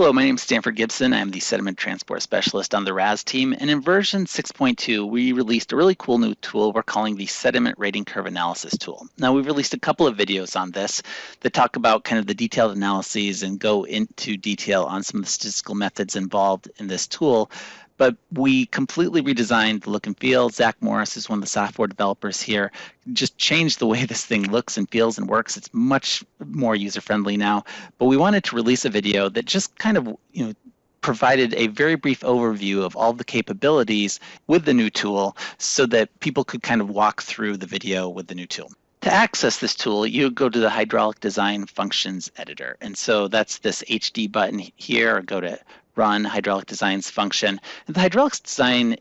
Hello, my name is Stanford Gibson. I'm the Sediment Transport Specialist on the RAS team, and in version 6.2, we released a really cool new tool we're calling the Sediment Rating Curve Analysis tool. Now, we've released a couple of videos on this that talk about kind of the detailed analyses and go into detail on some of the statistical methods involved in this tool. But we completely redesigned the look and feel. Zach Morris is one of the software developers here. Just changed the way this thing looks and feels and works. It's much more user-friendly now. But we wanted to release a video that just kind of, provided a very brief overview of all the capabilities with the new tool so that people could kind of walk through the video with the new tool. To access this tool, you go to the Hydraulic Design Functions Editor. And so that's this HD button here, or go to Run Hydraulic Designs function. And the Hydraulic Design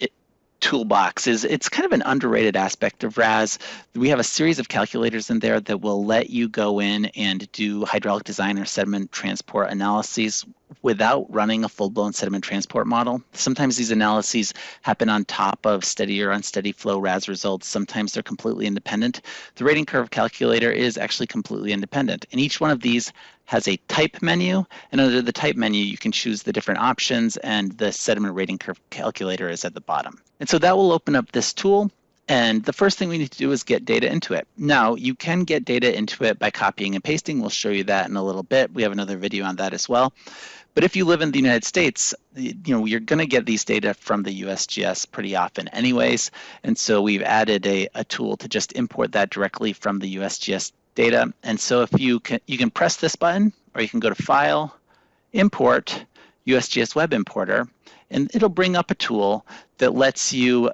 toolbox it's kind of an underrated aspect of RAS. We have a series of calculators in there that will let you go in and do hydraulic design or sediment transport analyses without running a full-blown sediment transport model. Sometimes these analyses happen on top of steady or unsteady flow RAS results. Sometimes they're completely independent. The rating curve calculator is actually completely independent, and each one of these has a type menu, and under the type menu you can choose the different options, and the sediment rating curve calculator is at the bottom. And so that will open up this tool, and the first thing we need to do is get data into it. Now, you can get data into it by copying and pasting. We'll show you that in a little bit. We have another video on that as well. But if you live in the United States, you're going to get these data from the USGS pretty often anyways. And so we've added a tool to just import that directly from the USGS data. And so if you can press this button, or you can go to File, Import, USGS Web Importer, and it'll bring up a tool that lets you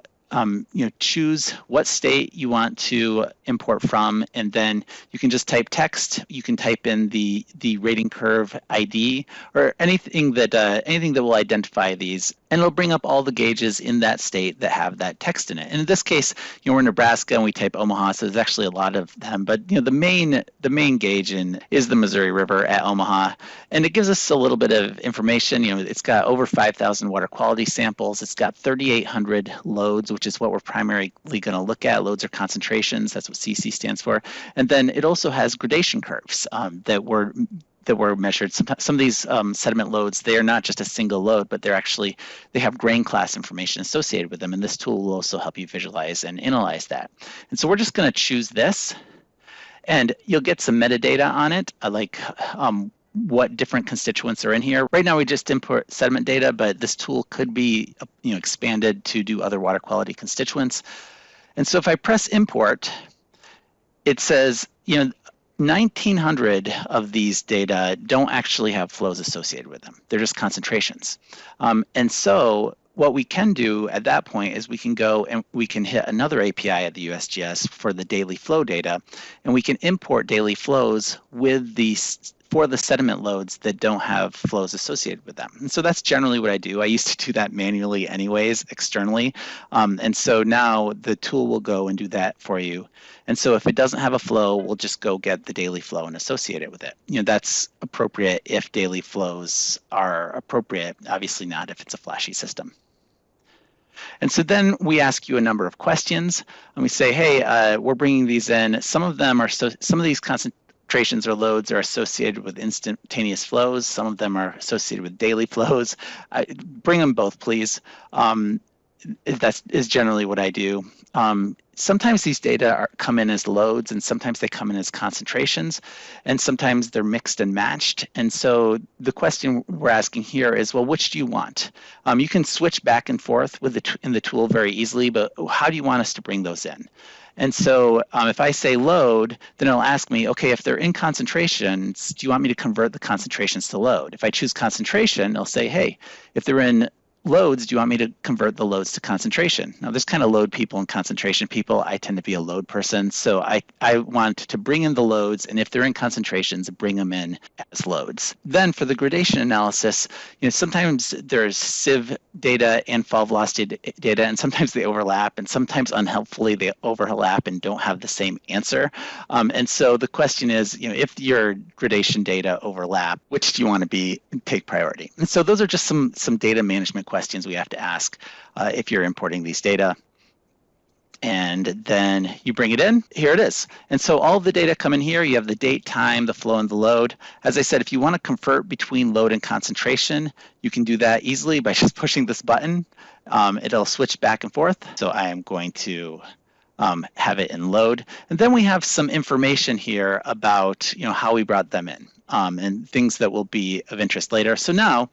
choose what state you want to import from, and then you can just type text. You can type in the rating curve ID or anything that will identify these, and it'll bring up all the gauges in that state that have that text in it. And in this case, we're in Nebraska and we type Omaha, so there's actually a lot of them. But the main gauge is the Missouri River at Omaha, and it gives us a little bit of information. It's got over 5,000 water quality samples. It's got 3,800 loads, which is what we're primarily going to look at. Loads or concentrations. That's what CC stands for. And then it also has gradation curves that were measured. Some of these sediment loads, they are not just a single load, but they have grain class information associated with them. And this tool will also help you visualize and analyze that. And so we're just going to choose this, and you'll get some metadata on it, like what different constituents are in here. Right now we just import sediment data, but this tool could be expanded to do other water quality constituents. And so if I press import, it says 1,900 of these data don't actually have flows associated with them. They're just concentrations. And so what we can do at that point is we can go and we can hit another API at the USGS for the daily flow data, and we can import daily flows for the sediment loads that don't have flows associated with them. And so that's generally what I do. I used to do that manually anyways, externally. And so now the tool will go and do that for you. And so if it doesn't have a flow, we'll just go get the daily flow and associate it with it. That's appropriate if daily flows are appropriate, obviously not if it's a flashy system. And so then we ask you a number of questions, and we say, hey, we're bringing these in. Some of these concentrations or loads are associated with instantaneous flows. Some of them are associated with daily flows. Bring them both, please. That is generally what I do. Sometimes these data come in as loads, and sometimes they come in as concentrations, and sometimes they're mixed and matched. And so the question we're asking here is, well, which do you want? You can switch back and forth in the tool very easily, but how do you want us to bring those in? And so if I say load, then it'll ask me, okay, if they're in concentrations, do you want me to convert the concentrations to load? If I choose concentration, it'll say, hey, if they're in loads, do you want me to convert the loads to concentration? Now, there's kind of load people and concentration people. I tend to be a load person, so I want to bring in the loads, and if they're in concentrations, bring them in as loads. Then for the gradation analysis, sometimes there's sieve data and fall velocity data, and sometimes they overlap, and sometimes unhelpfully they overlap and don't have the same answer. And so the question is, if your gradation data overlap, which do you want to take priority? And so those are just some data management questions we have to ask if you're importing these data. and then you bring it in, here it is. And so all of the data come in here. You have the date, time, the flow, and the load. As I said, if you want to convert between load and concentration, you can do that easily by just pushing this button. It'll switch back and forth. So I am going to have it in load. And then we have some information here about how we brought them in and things that will be of interest later. So now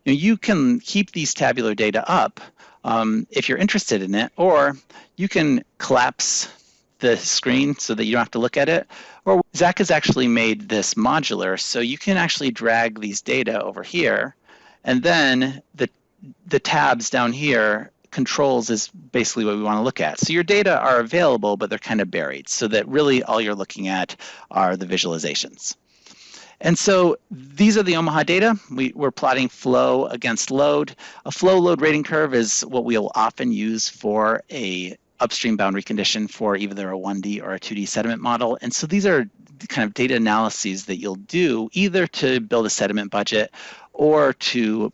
you can keep these tabular data up if you're interested in it, or you can collapse the screen so that you don't have to look at it. Or Zach has actually made this modular, so you can actually drag these data over here, and then the tabs down here, controls is basically what we want to look at. So your data are available, but they're kind of buried, so that really all you're looking at are the visualizations. And so these are the Omaha data. We're plotting flow against load. A flow load rating curve is what we'll often use for a upstream boundary condition for either a 1D or a 2D sediment model. And so these are kind of data analyses that you'll do either to build a sediment budget or to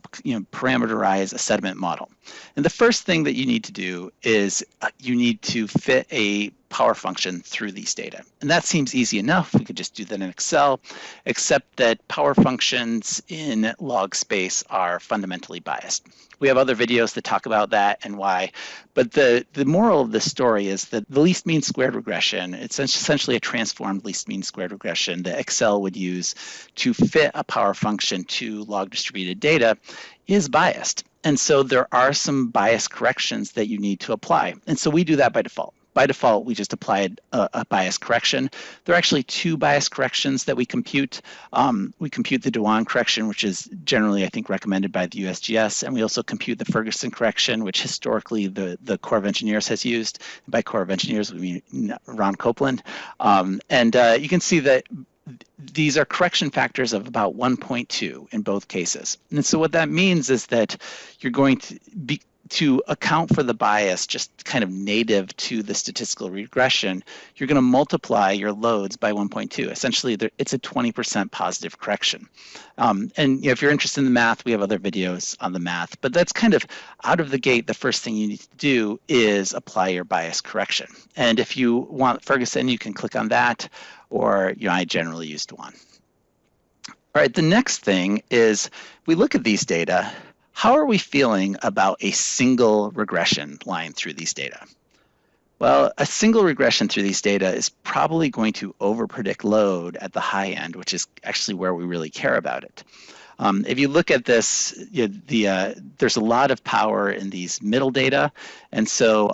parameterize a sediment model. And the first thing that you need to do is you need to fit a power function through these data. And that seems easy enough. We could just do that in Excel, except that power functions in log space are fundamentally biased. We have other videos that talk about that and why, but the moral of this story is that the least mean squared regression, it's essentially a transformed least mean squared regression that Excel would use to fit a power function to log distributed data, is biased. And so there are some bias corrections that you need to apply. And so we do that by default. By default, we just applied a bias correction. There are actually two bias corrections that we compute. We compute the Dewan correction, which is generally, I think, recommended by the USGS, and we also compute the Ferguson correction, which historically the Corps of Engineers has used. By Corps of Engineers, we mean Ron Copeland. You can see that these are correction factors of about 1.2 in both cases. And so what that means is that you're going to account for the bias just kind of native to the statistical regression, you're going to multiply your loads by 1.2. Essentially, it's a 20% positive correction. If you're interested in the math, we have other videos on the math, but that's kind of out of the gate, the first thing you need to do is apply your bias correction. And if you want Ferguson, you can click on that, or I generally use Dewan. All right, the next thing is we look at these data. How are we feeling about a single regression line through these data? Well, a single regression through these data is probably going to overpredict load at the high end, which is actually where we really care about it. If you look at this, there's a lot of power in these middle data. And so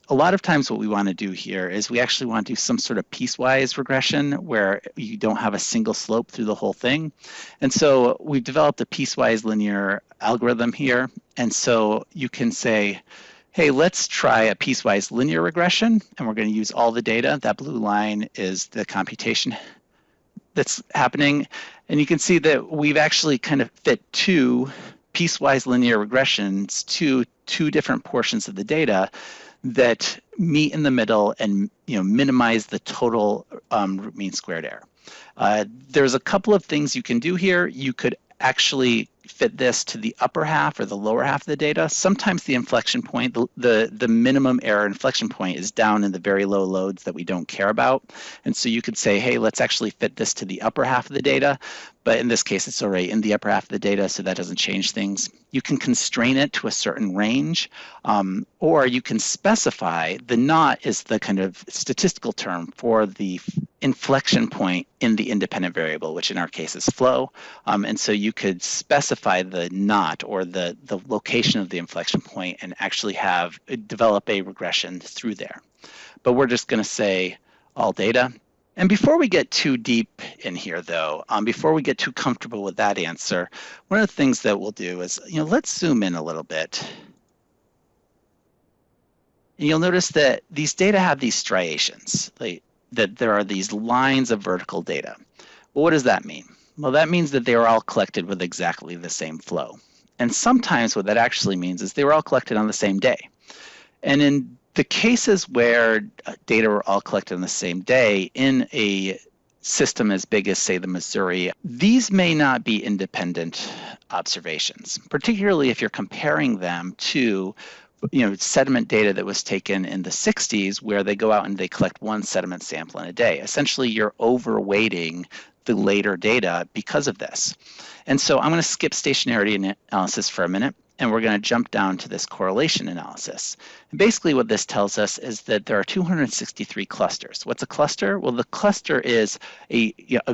a lot of times what we want to do here is we actually want to do some sort of piecewise regression where you don't have a single slope through the whole thing. And so we've developed a piecewise linear algorithm here. And so you can say, hey, let's try a piecewise linear regression, and we're going to use all the data. That blue line is the computation that's happening. And you can see that we've actually kind of fit two piecewise linear regressions to two different portions of the data that meet in the middle and minimize the total root mean squared error. There's a couple of things you can do here. You could actually fit this to the upper half or the lower half of the data. Sometimes the inflection point, the minimum error inflection point is down in the very low loads that we don't care about. And so you could say, hey, let's actually fit this to the upper half of the data. But in this case, it's already in the upper half of the data, so that doesn't change things. You can constrain it to a certain range, or you can specify, the not is the kind of statistical term for the inflection point in the independent variable, which in our case is flow. And so you could specify the not, or the location of the inflection point, and actually develop a regression through there. But we're just going to say all data. And before we get too deep in here, though, before we get too comfortable with that answer, one of the things that we'll do is, let's zoom in a little bit. And you'll notice that these data have these striations, that there are these lines of vertical data. Well, what does that mean? Well, that means that they were all collected with exactly the same flow. And sometimes what that actually means is they were all collected on the same day. And in the cases where data were all collected on the same day in a system as big as, say, the Missouri, these may not be independent observations, particularly if you're comparing them to sediment data that was taken in the 60s, where they go out and they collect one sediment sample in a day. Essentially, you're overweighting the later data because of this. And so I'm going to skip stationarity analysis for a minute, and we're going to jump down to this correlation analysis. And basically what this tells us is that there are 263 clusters. What's a cluster? Well, the cluster is a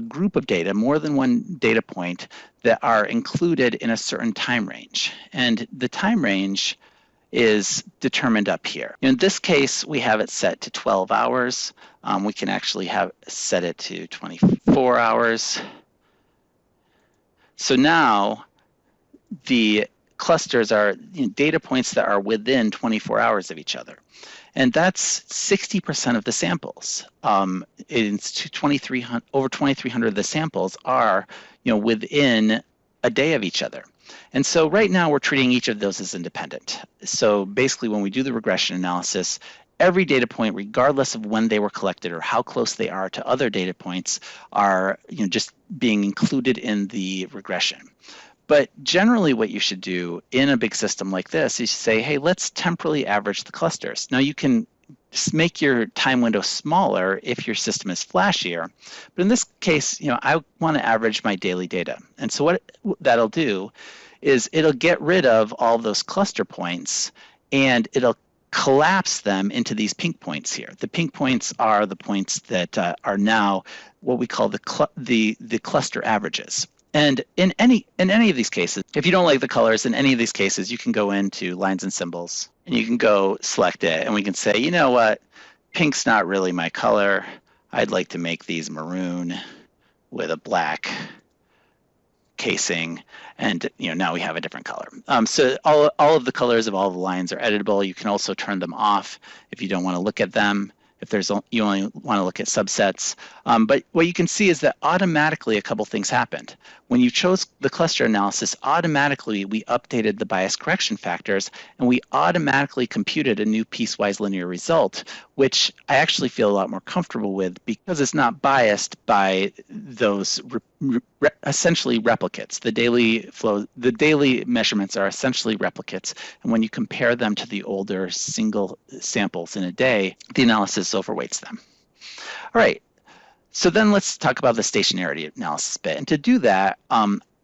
group of data, more than one data point, that are included in a certain time range. And the time range is determined up here. In this case, we have it set to 12 hours. We can actually set it to 24 hours. So now the clusters are data points that are within 24 hours of each other. And that's 60% of the samples. It's over 2,300 of the samples are within a day of each other. And so right now we're treating each of those as independent. So basically when we do the regression analysis, every data point, regardless of when they were collected or how close they are to other data points, are just being included in the regression. But generally what you should do in a big system like this is say, hey, let's temporally average the clusters. Now you can make your time window smaller if your system is flashier. But in this case, I want to average my daily data. And so what that'll do is it'll get rid of all those cluster points, and it'll collapse them into these pink points here. The pink points are the points that are now what we call the cluster averages. And in any of these cases, if you don't like the colors in any of these cases, you can go into lines and symbols and you can go select it, and we can say, you know what, pink's not really my color. I'd like to make these maroon with a black casing, and now we have a different color. So all of the colors of all the lines are editable. You can also turn them off if you don't want to look at them, if you only want to look at subsets. But what you can see is that automatically a couple things happened. When you chose the cluster analysis, automatically we updated the bias correction factors, and we automatically computed a new piecewise linear result, which I actually feel a lot more comfortable with because it's not biased by those essentially replicates. The daily measurements are essentially replicates, and when you compare them to the older single samples in a day, the analysis overweights them. All right, so then let's talk about the stationarity analysis bit. And to do that,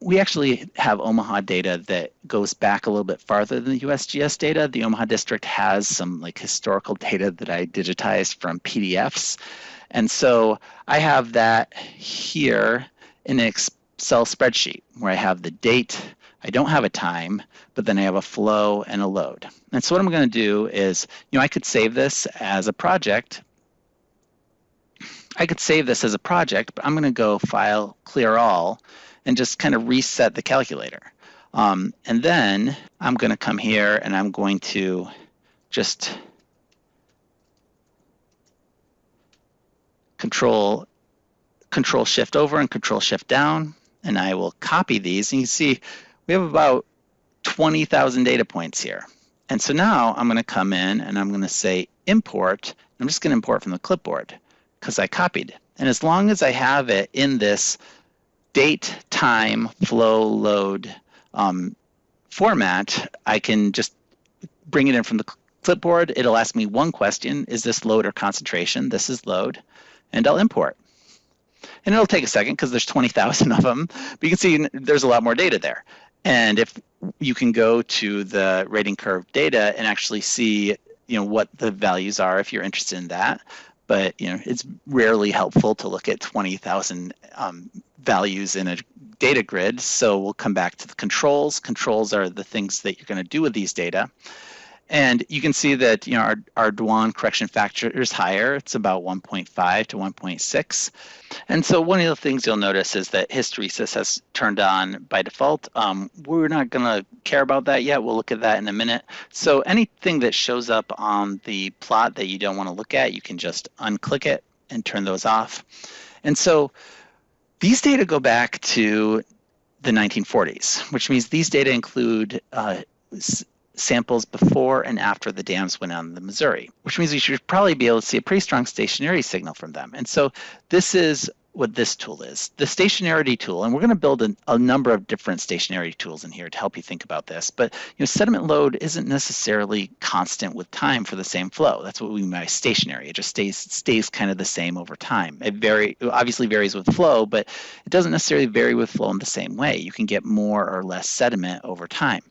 we actually have Omaha data that goes back a little bit farther than the USGS data. The Omaha district has some historical data that I digitized from PDFs. And so I have that here in an Excel spreadsheet where I have the date, I don't have a time, but then I have a flow and a load. And so what I'm going to do is, I could save this as a project. But I'm going to go File, Clear All, and just kind of reset the calculator. And then I'm going to come here and I'm going to just Control Shift over and Control Shift down, and I will copy these. And you can see we have about 20,000 data points here. And so now I'm going to come in and I'm going to say import. I'm just going to import from the clipboard because I copied. And as long as I have it in this date, time, flow, load format, I can just bring it in from the clipboard. It'll ask me one question: is this load or concentration? This is load, and I'll import. And it'll take a second because there's 20,000 of them, but you can see there's a lot more data there. And if you can go to the rating curve data and actually see what the values are if you're interested in that. But it's rarely helpful to look at 20,000 values in a data grid. So we'll come back to the controls. Controls are the things that you're going to do with these data. And you can see that our Dwan correction factor is higher. It's about 1.5 to 1.6. And so one of the things you'll notice is that hysteresis has turned on by default. We're not going to care about that yet. We'll look at that in a minute. So anything that shows up on the plot that you don't want to look at, you can just unclick it and turn those off. And so these data go back to the 1940s, which means these data include samples before and after the dams went on the Missouri, which means we should probably be able to see a pretty strong stationary signal from them. And so this is what this tool is. The Stationarity tool, and we're going to build a number of different Stationarity tools in here to help you think about this, but sediment load isn't necessarily constant with time for the same flow. That's what we mean by stationary. It just stays kind of the same over time. It obviously varies with flow, but it doesn't necessarily vary with flow in the same way. You can get more or less sediment over time.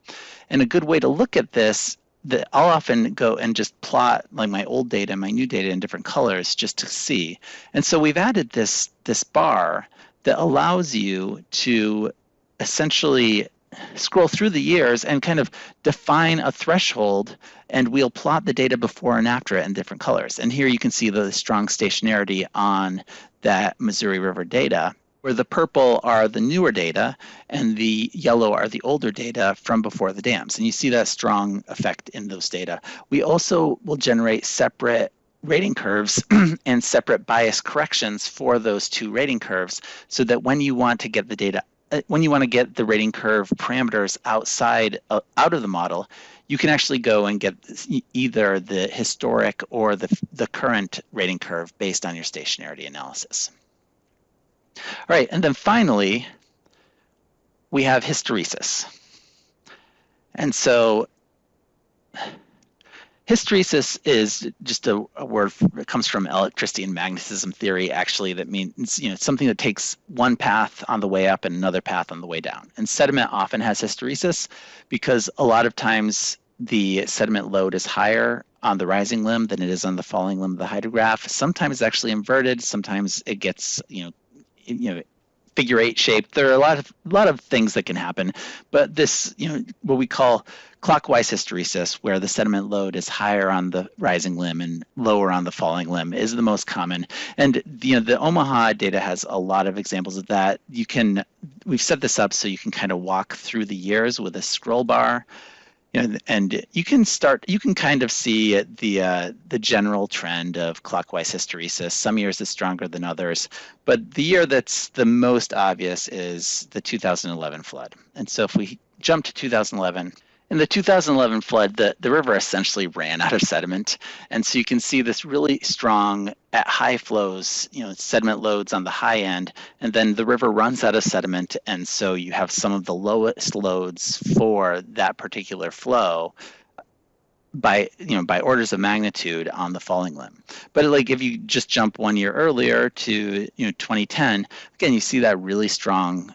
And a good way to look at this, that I'll often go and just plot like my old data and my new data in different colors just to see. And so we've added this bar that allows you to essentially scroll through the years and kind of define a threshold, and we'll plot the data before and after it in different colors. And here you can see the strong stationarity on that Missouri River data, where the purple are the newer data and the yellow are the older data from before the dams. And you see that strong effect in those data. We also will generate separate rating curves and separate bias corrections for those two rating curves, so that when you want to get the data, when you want to get the rating curve parameters out of the model, you can actually go and get either the historic or the current rating curve based on your stationarity analysis. All right, and then finally, we have hysteresis. And so hysteresis is just a word that comes from electricity and magnetism theory, actually, that means something that takes one path on the way up and another path on the way down. And sediment often has hysteresis because a lot of times the sediment load is higher on the rising limb than it is on the falling limb of the hydrograph. Sometimes it's actually inverted. Sometimes it gets figure eight shape. There are a lot of things that can happen, but this, what we call clockwise hysteresis, where the sediment load is higher on the rising limb and lower on the falling limb, is the most common. And the Omaha data has a lot of examples of that. We've set this up so you can kind of walk through the years with a scroll bar. And you can kind of see the general trend of clockwise hysteresis. Some years it's stronger than others, but the year that's the most obvious is the 2011 flood. And so if we jump to 2011, in the 2011 flood, the river essentially ran out of sediment. And so you can see this really strong, at high flows, sediment loads on the high end, and then the river runs out of sediment. And so you have some of the lowest loads for that particular flow by orders of magnitude on the falling limb. But if you just jump 1 year earlier to 2010, again, you see that really strong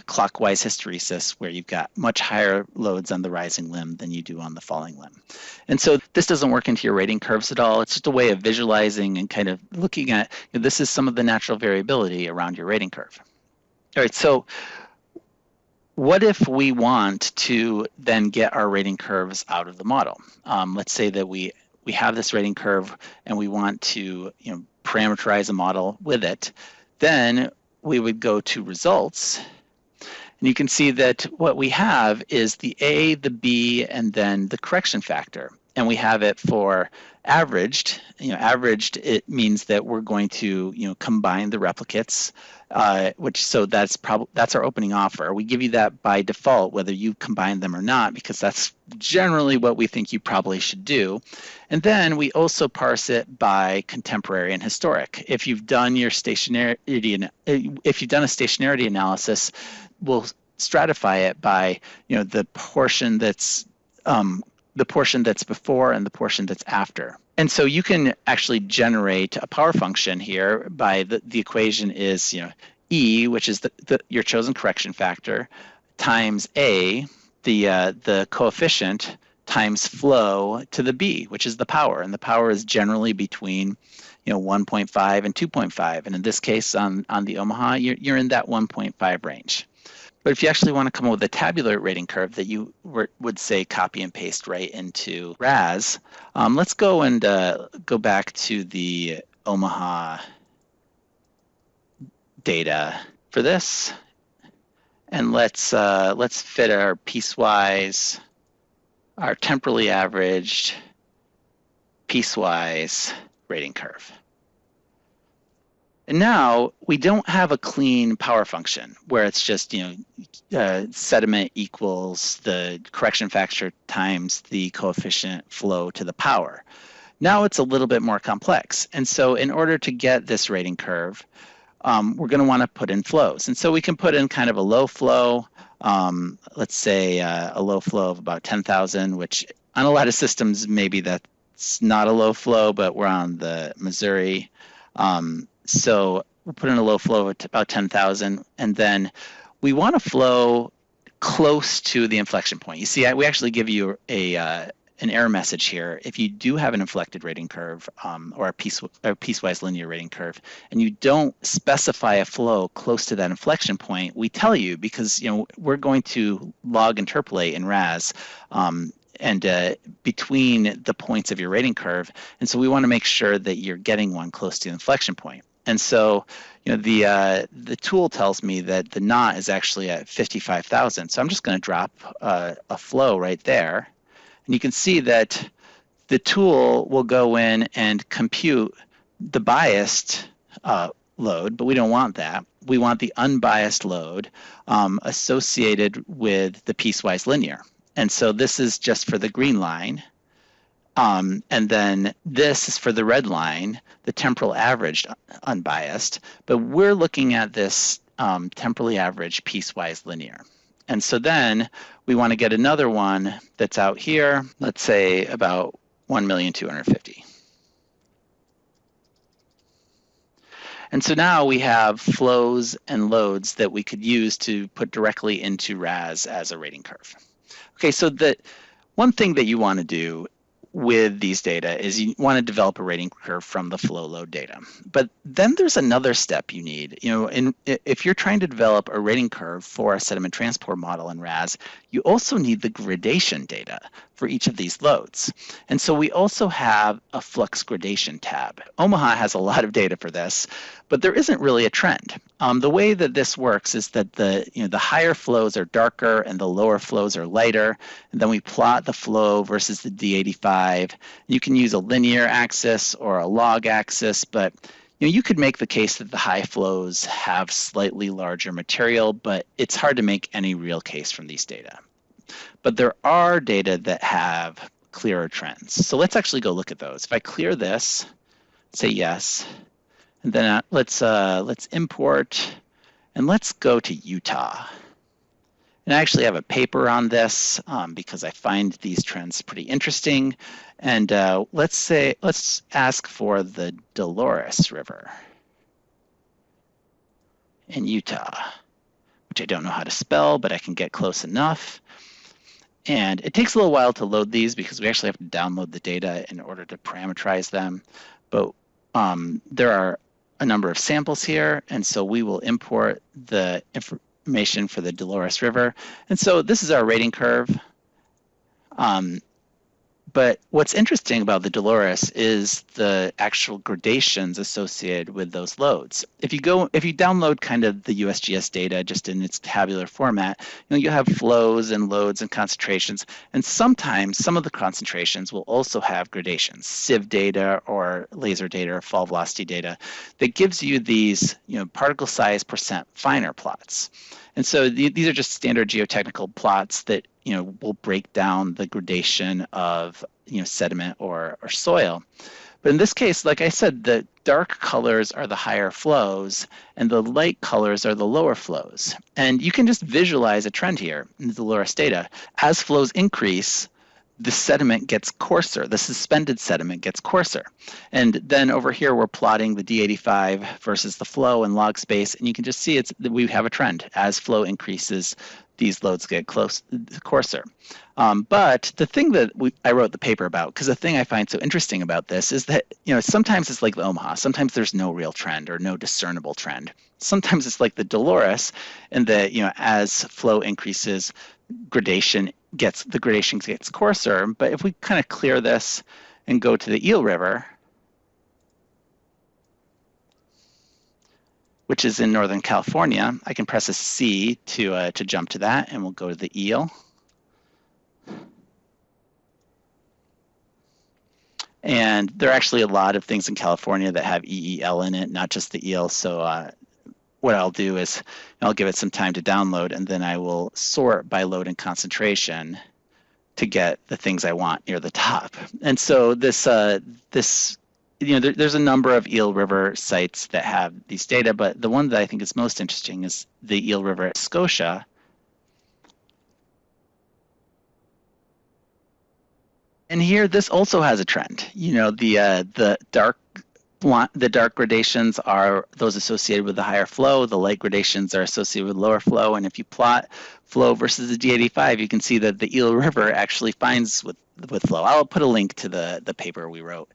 clockwise hysteresis, where you've got much higher loads on the rising limb than you do on the falling limb. And so this doesn't work into your rating curves at all. It's just a way of visualizing and kind of looking at, this is some of the natural variability around your rating curve. All right, so what if we want to then get our rating curves out of the model? Let's say that we have this rating curve and we want to parameterize a model with it. Then we would go to results, and you can see that what we have is the A, the B, and then the correction factor. And we have it for averaged. Averaged, it means that we're going to combine the replicates, that's our opening offer. We give you that by default, whether you combine them or not, because that's generally what we think you probably should do. And then we also parse it by contemporary and historic. If you've done your stationarity, if you've done a stationarity analysis, we'll stratify it by the portion that's before and the portion that's after. And so you can actually generate a power function here by the equation is E, which is your chosen correction factor, times A, the coefficient, times flow to the B, which is the power. And the power is generally between 1.5 and 2.5. And in this case, on the Omaha, you're in that 1.5 range. But if you actually want to come up with a tabular rating curve that you would say copy and paste right into RAS, let's go and go back to the Omaha data for this, and let's fit our piecewise, our temporally averaged piecewise rating curve. And now we don't have a clean power function where it's just sediment equals the correction factor times the coefficient flow to the power. Now it's a little bit more complex. And so in order to get this rating curve, we're going to want to put in flows. And so we can put in kind of a low flow, let's say a low flow of about 10,000, which on a lot of systems, maybe that's not a low flow, but we're on the Missouri. So we'll put in a low flow of about 10,000, and then we want to flow close to the inflection point. You see, we actually give you an error message here. If you do have an inflected rating curve or a piecewise linear rating curve, and you don't specify a flow close to that inflection point, we tell you, because we're going to log interpolate in RAS and between the points of your rating curve, and so we want to make sure that you're getting one close to the inflection point. And so, the tool tells me that the knot is actually at 55,000. So I'm just going to drop a flow right there. And you can see that the tool will go in and compute the biased load, but we don't want that. We want the unbiased load associated with the piecewise linear. And so this is just for the green line. And then this is for the red line, the temporal averaged unbiased. But we're looking at this temporally averaged piecewise linear. And so then we want to get another one that's out here, let's say about 1,250,000. And so now we have flows and loads that we could use to put directly into RAS as a rating curve. Okay, so the one thing that you want to do with these data is you want to develop a rating curve from the flow load data. But then there's another step you need. If you're trying to develop a rating curve for a sediment transport model in RAS, you also need the gradation data for each of these loads. And so we also have a flux gradation tab. Omaha has a lot of data for this, but there isn't really a trend. The way that this works is that the higher flows are darker and the lower flows are lighter, and then we plot the flow versus the D85. You can use a linear axis or a log axis, but you could make the case that the high flows have slightly larger material, but it's hard to make any real case from these data. But there are data that have clearer trends. So let's actually go look at those. If I clear this, say yes, and then let's import, and let's go to Utah. And I actually have a paper on this because I find these trends pretty interesting. And let's ask for the Dolores River in Utah, which I don't know how to spell, but I can get close enough. And it takes a little while to load these because we actually have to download the data in order to parameterize them. But there are a number of samples here, and so we will import the information for the Dolores River. And so this is our rating curve. But what's interesting about the Dolores is the actual gradations associated with those loads. If you download kind of the USGS data just in its tabular format, you have flows and loads and concentrations, and sometimes some of the concentrations will also have gradations, sieve data or laser data or fall velocity data that gives you these particle size percent finer plots. And so these are just standard geotechnical plots that will break down the gradation of sediment or soil. But in this case, like I said, the dark colors are the higher flows and the light colors are the lower flows. And you can just visualize a trend here in the Dolores data. As flows increase, the sediment gets coarser, the suspended sediment gets coarser. And then over here, we're plotting the D85 versus the flow in log space, and you can just see we have a trend. As flow increases, these loads get coarser. But the thing that I wrote the paper about, because the thing I find so interesting about this is that sometimes it's like the Omaha, sometimes there's no real trend or no discernible trend. Sometimes it's like the Dolores, and that as flow increases, the gradation gets coarser. But if we kind of clear this and go to the Eel River, which is in Northern California, I can press a C to jump to that, and we'll go to the Eel. And there are actually a lot of things in California that have EEL in it, not just the Eel. So what I'll do is I'll give it some time to download, and then I will sort by load and concentration to get the things I want near the top. And so this there's a number of Eel River sites that have these data, but the one that I think is most interesting is the Eel River at Scotia. And here, this also has a trend. The dark gradations are those associated with the higher flow. The light gradations are associated with lower flow. And if you plot flow versus the D85, you can see that the Eel River actually finds with flow. I'll put a link to the paper we wrote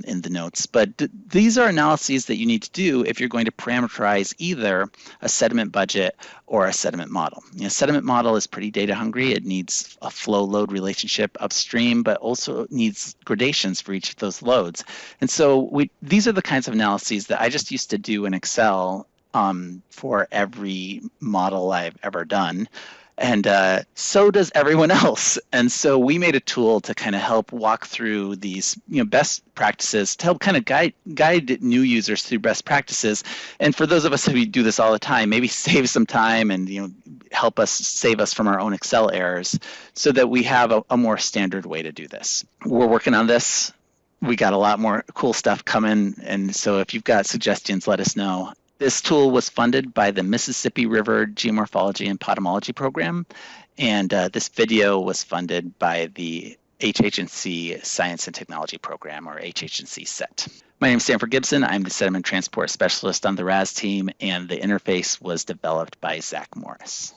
in the notes. But these are analyses that you need to do if you're going to parameterize either a sediment budget or a sediment model. Sediment model is pretty data hungry. It needs a flow load relationship upstream, but also needs gradations for each of those loads. And so these are the kinds of analyses that I just used to do in Excel for every model I've ever done. And so does everyone else. And so we made a tool to kind of help walk through these best practices, to help kind of guide new users through best practices. And for those of us who do this all the time, maybe save some time and help us save us from our own Excel errors so that we have a more standard way to do this. We're working on this. We got a lot more cool stuff coming. And so if you've got suggestions, let us know. This tool was funded by the Mississippi River Geomorphology and Potamology Program, and this video was funded by the HHNC Science and Technology Program, or HHNC SET. My name is Stanford Gibson. I'm the Sediment Transport Specialist on the RAS team, and the interface was developed by Zach Morris.